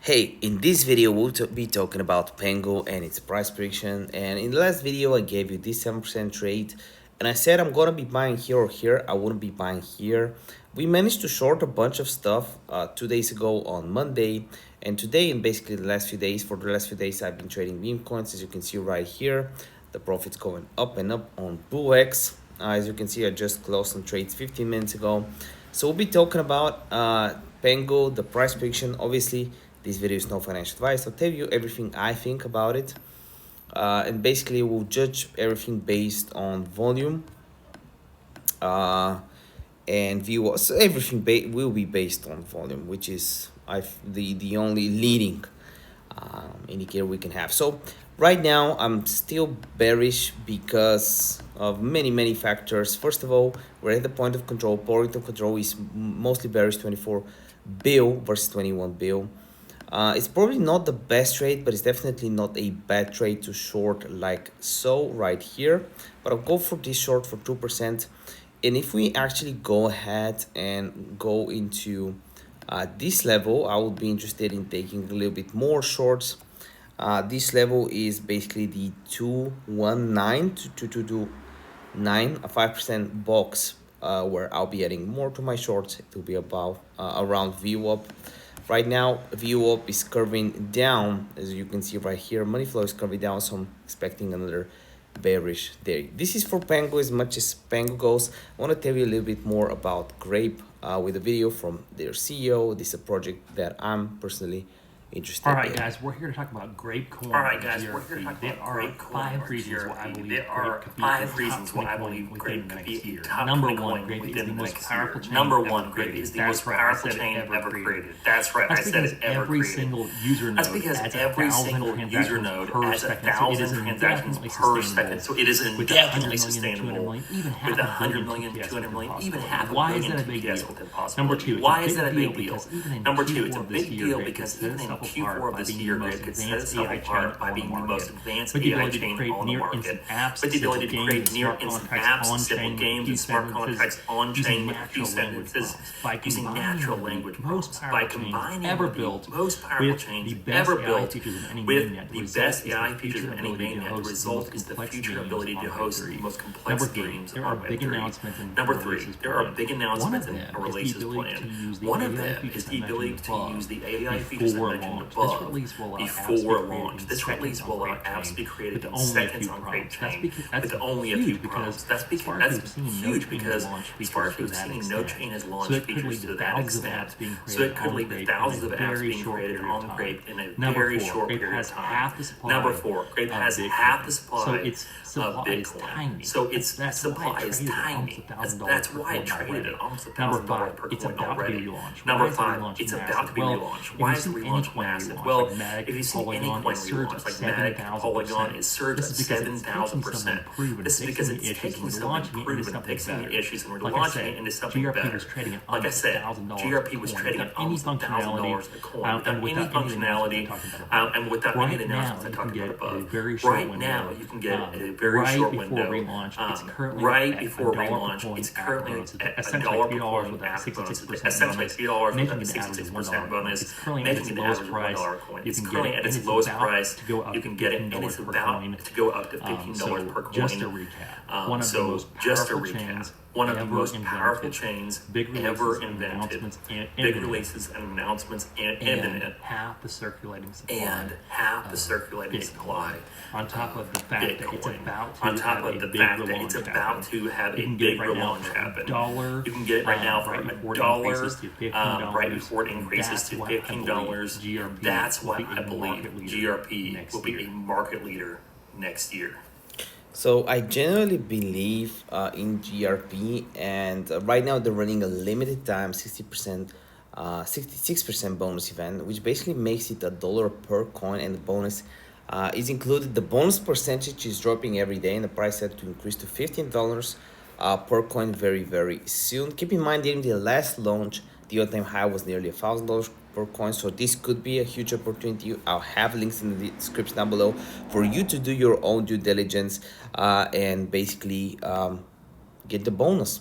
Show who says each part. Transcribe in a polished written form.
Speaker 1: Hey, in this video we'll be talking about PENGU and its price prediction. And in the last video I gave you this 7% trade and I said I'm gonna be buying here or here. I wouldn't be buying here. We managed to short a bunch of stuff 2 days ago on Monday, and today and basically the last few days. For the last few days I've been trading meme coins, as you can see right here. The profits going up and up on VOOX. As you can see, I just closed some trades 15 minutes ago. So we'll be talking about PENGU, the price prediction. Obviously this video is no financial advice. I'll tell you everything I think about it. And basically we'll judge everything based on volume and view. So everything will be based on volume, which is the only leading indicator we can have. So right now I'm still bearish because of many factors. First of all, we're at the point of control. Point of control is mostly bearish, 24 bill versus 21 bill. It's probably not the best trade, but it's definitely not a bad trade to short like so right here. But I'll go for this short for 2%. And if we actually go ahead and go into this level, I would be interested in taking a little bit more shorts. This level is basically the 219 to 2229, a 5% box where I'll be adding more to my shorts. It will be about around VWAP. Right now, VWAP is curving down, as you can see right here. Money flow is curving down, so I'm expecting another bearish day. This is for PENGU. As much as PENGU goes, I want to tell you a little bit more about Grape with a video from their CEO. This is a project that I'm personally interested
Speaker 2: All right,
Speaker 1: in.
Speaker 2: guys, we're here to talk about Grape coin.
Speaker 3: All right, guys, we're here to talk about Grape coin.
Speaker 2: Five reasons why I believe
Speaker 3: there are five reasons why I believe Grape could be a top
Speaker 2: Number
Speaker 3: 20
Speaker 2: one,
Speaker 3: coin
Speaker 2: Grape is
Speaker 3: within
Speaker 2: the
Speaker 3: the
Speaker 2: most
Speaker 3: next
Speaker 2: powerful
Speaker 3: year.
Speaker 2: chain
Speaker 3: Number
Speaker 2: ever
Speaker 3: one, Grape
Speaker 2: created.
Speaker 3: is the
Speaker 2: That's
Speaker 3: most
Speaker 2: right, I
Speaker 3: powerful
Speaker 2: said
Speaker 3: chain
Speaker 2: ever
Speaker 3: ever
Speaker 2: created.
Speaker 3: created. That's right, I
Speaker 2: That's
Speaker 3: said
Speaker 2: because
Speaker 3: it ever
Speaker 2: every
Speaker 3: created.
Speaker 2: single user node
Speaker 3: That's because
Speaker 2: adds
Speaker 3: every
Speaker 2: 1,000
Speaker 3: single user
Speaker 2: transactions
Speaker 3: node
Speaker 2: per
Speaker 3: adds
Speaker 2: second.
Speaker 3: 1,000 transactions per second. So it is
Speaker 2: With
Speaker 3: indefinitely
Speaker 2: 100 million, 200
Speaker 3: sustainable.
Speaker 2: million, even half
Speaker 3: With
Speaker 2: a
Speaker 3: 100
Speaker 2: billion
Speaker 3: million,
Speaker 2: TPS
Speaker 3: 200 million,
Speaker 2: within
Speaker 3: even
Speaker 2: possibility.
Speaker 3: half a
Speaker 2: Why is
Speaker 3: billion
Speaker 2: that a big
Speaker 3: TPS
Speaker 2: deal?
Speaker 3: within possibility.
Speaker 2: Number two,
Speaker 3: Why
Speaker 2: it's
Speaker 3: is that a big deal?
Speaker 2: because even in
Speaker 3: Number two,
Speaker 2: Q4
Speaker 3: it's a
Speaker 2: of this
Speaker 3: big
Speaker 2: year,
Speaker 3: deal
Speaker 2: Grape
Speaker 3: because
Speaker 2: set
Speaker 3: even in
Speaker 2: itself
Speaker 3: Q4
Speaker 2: apart
Speaker 3: of
Speaker 2: by
Speaker 3: this
Speaker 2: being
Speaker 3: year,
Speaker 2: the most
Speaker 3: Grape could set
Speaker 2: advanced
Speaker 3: itself
Speaker 2: AI
Speaker 3: apart
Speaker 2: chain
Speaker 3: by
Speaker 2: on the
Speaker 3: being the most
Speaker 2: market.
Speaker 3: advanced
Speaker 2: With the
Speaker 3: AI
Speaker 2: ability to
Speaker 3: chain
Speaker 2: create
Speaker 3: on the
Speaker 2: near
Speaker 3: market.
Speaker 2: instant apps,
Speaker 3: With the ability to
Speaker 2: simple
Speaker 3: create
Speaker 2: games,
Speaker 3: near
Speaker 2: smart
Speaker 3: instant
Speaker 2: contracts
Speaker 3: apps, simple
Speaker 2: on-chain,
Speaker 3: games, and smart contracts on-chain with few sentences, using natural language prompts. By combining
Speaker 2: ever
Speaker 3: the
Speaker 2: built
Speaker 3: most powerful
Speaker 2: with
Speaker 3: chains
Speaker 2: the best
Speaker 3: ever
Speaker 2: AI
Speaker 3: built
Speaker 2: features of any
Speaker 3: with
Speaker 2: mainnet,
Speaker 3: the best AI features of any mainnet, the result is the future ability to host the most complex games
Speaker 2: there
Speaker 3: on
Speaker 2: are big
Speaker 3: Web3.
Speaker 2: announcements and
Speaker 3: Number three,
Speaker 2: releases
Speaker 3: there are
Speaker 2: planned.
Speaker 3: big announcements and a
Speaker 2: One of them
Speaker 3: releases
Speaker 2: is the ability
Speaker 3: planned.
Speaker 2: to use the
Speaker 3: One of
Speaker 2: AI
Speaker 3: them
Speaker 2: features
Speaker 3: is
Speaker 2: I
Speaker 3: the
Speaker 2: mentioned
Speaker 3: ability to
Speaker 2: above
Speaker 3: use the AI features I
Speaker 2: before
Speaker 3: mentioned
Speaker 2: launch. This
Speaker 3: above
Speaker 2: release will allow apps to
Speaker 3: before
Speaker 2: be
Speaker 3: launch.
Speaker 2: created
Speaker 3: This
Speaker 2: in
Speaker 3: release
Speaker 2: seconds
Speaker 3: will
Speaker 2: on
Speaker 3: allow
Speaker 2: Grape
Speaker 3: apps to be
Speaker 2: chain
Speaker 3: created
Speaker 2: with
Speaker 3: in
Speaker 2: only a
Speaker 3: seconds
Speaker 2: few
Speaker 3: on Grape
Speaker 2: prompts.
Speaker 3: chain
Speaker 2: That's
Speaker 3: with only a few
Speaker 2: huge
Speaker 3: prompts.
Speaker 2: because
Speaker 3: That's
Speaker 2: as far as
Speaker 3: that's
Speaker 2: we've seen, no
Speaker 3: huge
Speaker 2: chain has
Speaker 3: because
Speaker 2: launched
Speaker 3: as far
Speaker 2: features
Speaker 3: as
Speaker 2: to
Speaker 3: we've
Speaker 2: that
Speaker 3: seen, no
Speaker 2: extent.
Speaker 3: chain has
Speaker 2: So
Speaker 3: launched
Speaker 2: it could
Speaker 3: features
Speaker 2: lead
Speaker 3: to
Speaker 2: to
Speaker 3: that
Speaker 2: thousands of
Speaker 3: extent.
Speaker 2: apps being
Speaker 3: So it
Speaker 2: created
Speaker 3: could
Speaker 2: on
Speaker 3: lead to
Speaker 2: Grape
Speaker 3: thousands
Speaker 2: in
Speaker 3: of
Speaker 2: a
Speaker 3: apps
Speaker 2: very
Speaker 3: being
Speaker 2: short
Speaker 3: created
Speaker 2: period of
Speaker 3: on
Speaker 2: time.
Speaker 3: Grape in a
Speaker 2: Number
Speaker 3: very
Speaker 2: four,
Speaker 3: short
Speaker 2: Grape
Speaker 3: period of
Speaker 2: has
Speaker 3: time.
Speaker 2: half the supply
Speaker 3: Number four, Grape
Speaker 2: of
Speaker 3: has
Speaker 2: Bitcoin.
Speaker 3: half the
Speaker 2: So
Speaker 3: supply
Speaker 2: its
Speaker 3: of
Speaker 2: supply is
Speaker 3: Bitcoin.
Speaker 2: tiny.
Speaker 3: So its
Speaker 2: That's
Speaker 3: supply is tiny. That's why it traded at almost $1,000 per
Speaker 2: it's
Speaker 3: coin
Speaker 2: about to
Speaker 3: already.
Speaker 2: be relaunched.
Speaker 3: Number
Speaker 2: Why is the
Speaker 3: five,
Speaker 2: relaunch
Speaker 3: it's
Speaker 2: massive?
Speaker 3: about to be
Speaker 2: Well,
Speaker 3: relaunched.
Speaker 2: if
Speaker 3: Why
Speaker 2: you've
Speaker 3: is the
Speaker 2: seen any
Speaker 3: relaunch
Speaker 2: coin
Speaker 3: massive?
Speaker 2: relaunch,
Speaker 3: Well,
Speaker 2: like Matic,
Speaker 3: if you've seen any
Speaker 2: Polygon,
Speaker 3: coin
Speaker 2: it surged
Speaker 3: relaunch, like
Speaker 2: 7,000%.
Speaker 3: Matic, Polygon, it surged
Speaker 2: This
Speaker 3: at
Speaker 2: is because it's taking
Speaker 3: 7,000%.
Speaker 2: something proven,
Speaker 3: This is because it's
Speaker 2: issues,
Speaker 3: taking
Speaker 2: and
Speaker 3: something
Speaker 2: launching it into
Speaker 3: proven,
Speaker 2: something
Speaker 3: fixing
Speaker 2: better.
Speaker 3: the issues, and we're
Speaker 2: Like I
Speaker 3: launching
Speaker 2: said,
Speaker 3: it into something
Speaker 2: GRP
Speaker 3: better.
Speaker 2: was trading at
Speaker 3: Like I
Speaker 2: almost
Speaker 3: said,
Speaker 2: $1,000
Speaker 3: GRP was trading at almost $1,000 a coin without any functionality and without any of the announcements I talked about above. Right now, you can get a very short window. Right before relaunch, it's currently at $1 per coin after bonus. Essentially, $3 with a 66% bonus, making it average $1 coin. It's currently at its lowest price. You can get it, and it's about to go up to $15 per coin.
Speaker 2: Just to recap, one of the most powerful chains
Speaker 3: one of the most powerful chains ever invented. Big releases and announcements and imminent.
Speaker 2: Half the circulating supply.
Speaker 3: And half the circulating supply.
Speaker 2: On top of the fact that it's about to
Speaker 3: on top of the fact that it's about to have a big relaunch happen. You can get it right now for $1 right before it increases to $15. That's why I believe GRP will be a market leader next year.
Speaker 1: So I genuinely believe in GRP, and right now they're running a limited time 60%, 66% bonus event, which basically makes it $1 per coin, and the bonus is included. The bonus percentage is dropping every day, and the price set to increase to $15 per coin very soon. Keep in mind, during the last launch, the all-time high was nearly $1,000 per coin, so this could be a huge opportunity. I'll have links in the description down below for you to do your own due diligence and basically get the bonus.